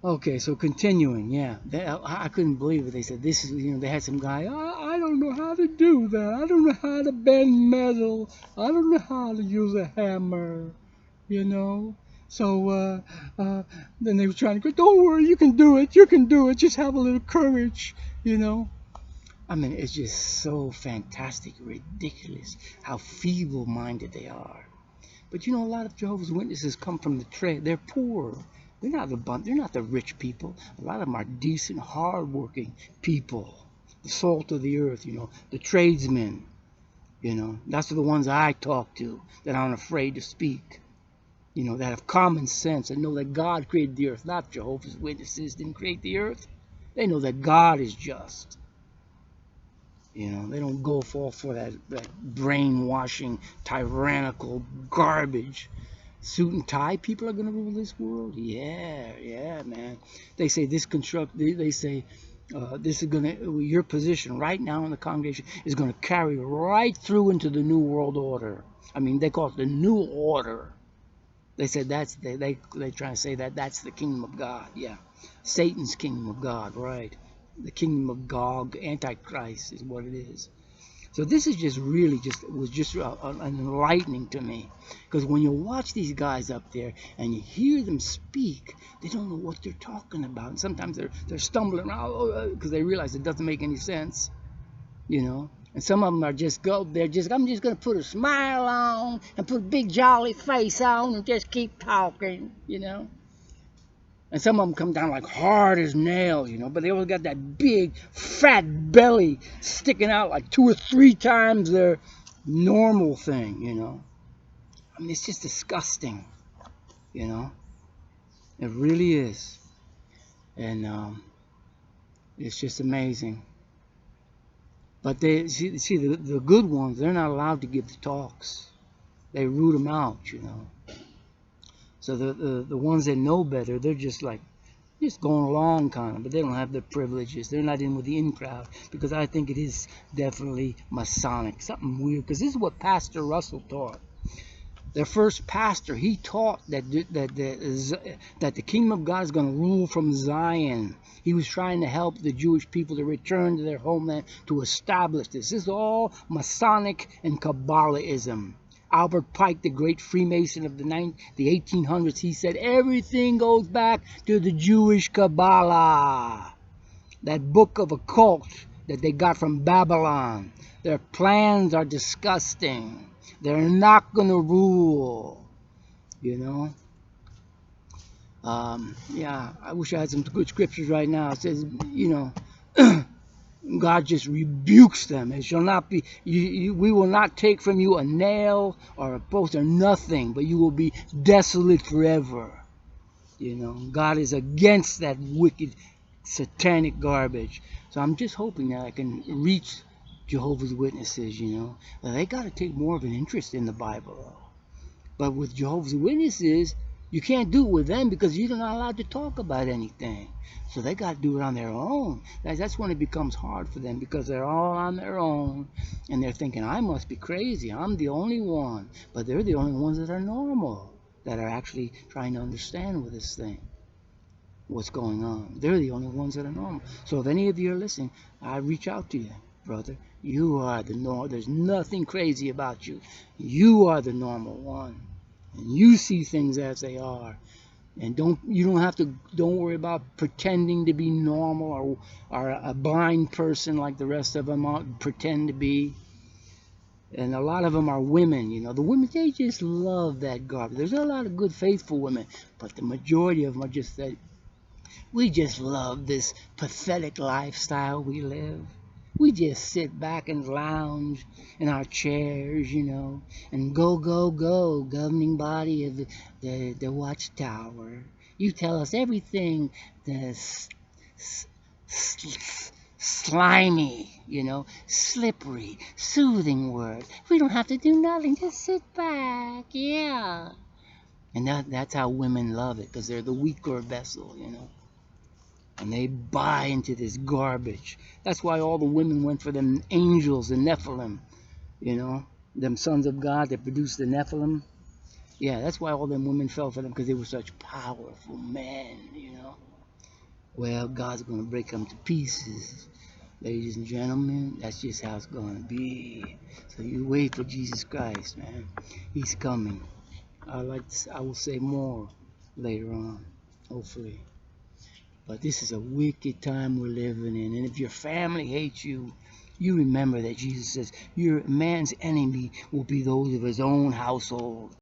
Okay, so continuing, yeah. I couldn't believe it. They said this is, they had some guy, I don't know how to do that. I don't know how to bend metal. I don't know how to use a hammer, you know. So then they were trying to go, don't worry, you can do it. You can do it. Just have a little courage, you know. I mean, it's just so fantastic, ridiculous how feeble-minded they are. But a lot of Jehovah's Witnesses come from the trade. They're poor. They're not the rich people. A lot of them are decent, hardworking people. The salt of the earth, the tradesmen, That's the ones I talk to that aren't afraid to speak, that have common sense and know that God created the earth, not Jehovah's Witnesses didn't create the earth. They know that God is just. They don't go for that brainwashing, tyrannical garbage. Suit and tie people are going to rule this world? Yeah, man. They say they say this is going to, your position right now in the congregation is going to carry right through into the New World Order. I mean, they call it the New Order. They said they try to say that's the kingdom of God. Yeah. Satan's kingdom of God, right. The kingdom of Gog, Antichrist is what it is. So this is was just enlightening to me, because when you watch these guys up there and you hear them speak, they don't know what they're talking about. And sometimes they're stumbling around because they realize it doesn't make any sense, And some of them are I'm just gonna put a smile on and put a big jolly face on and just keep talking. And some of them come down like hard as nails, but they always got that big, fat belly sticking out like 2 or 3 times their normal thing. I mean, it's just disgusting, you know. It really is. And it's just amazing. But they see the good ones, they're not allowed to give the talks. They root them out. So the ones that know better, they're just going along kind of, but they don't have the privileges. They're not in with the in crowd, because I think it is definitely Masonic, something weird. Because this is what Pastor Russell taught. Their first pastor, he taught that the kingdom of God is going to rule from Zion. He was trying to help the Jewish people to return to their homeland to establish this. This is all Masonic and Kabbalahism. Albert Pike, the great Freemason of the 1800s, he said everything goes back to the Jewish Kabbalah, that book of occult that they got from Babylon. Their plans are disgusting. They're not going to rule, you know. Yeah, I wish I had some good scriptures right now. It says, God just rebukes them. It shall not be, we will not take from you a nail or a post or nothing, but you will be desolate forever. God is against that wicked, satanic garbage. So I'm just hoping that I can reach Jehovah's Witnesses, They got to take more of an interest in the Bible. But with Jehovah's Witnesses, you can't do it with them because you're not allowed to talk about anything. So they got to do it on their own. That's when it becomes hard for them, because they're all on their own and they're thinking, I must be crazy. I'm the only one. But they're the only ones that are normal, that are actually trying to understand with this thing, what's going on. They're the only ones that are normal. So if any of you are listening, I reach out to you, brother. You are the normal. There's nothing crazy about you. You are the normal one. And you see things as they are. And don't worry about pretending to be normal, or a blind person like the rest of them pretend to be. And a lot of them are women, The women, they just love that garbage. There's a lot of good, faithful women, but the majority of them are just that. We just love this pathetic lifestyle we live. We just sit back and lounge in our chairs, and go, go, go, governing body of the watchtower. You tell us everything that's slimy, slippery, soothing words. We don't have to do nothing, just sit back, yeah. And that's how women love it, because they're the weaker vessel, And they buy into this garbage. That's why all the women went for them angels, the Nephilim, them sons of God that produced the Nephilim. Yeah, that's why all them women fell for them, because they were such powerful men, well, God's going to break them to pieces. Ladies and gentlemen, that's just how it's going to be. So you wait for Jesus Christ, man. He's coming. I will say more later on, hopefully. But this is a wicked time we're living in. And if your family hates you, you remember that Jesus says, your man's enemy will be those of his own household.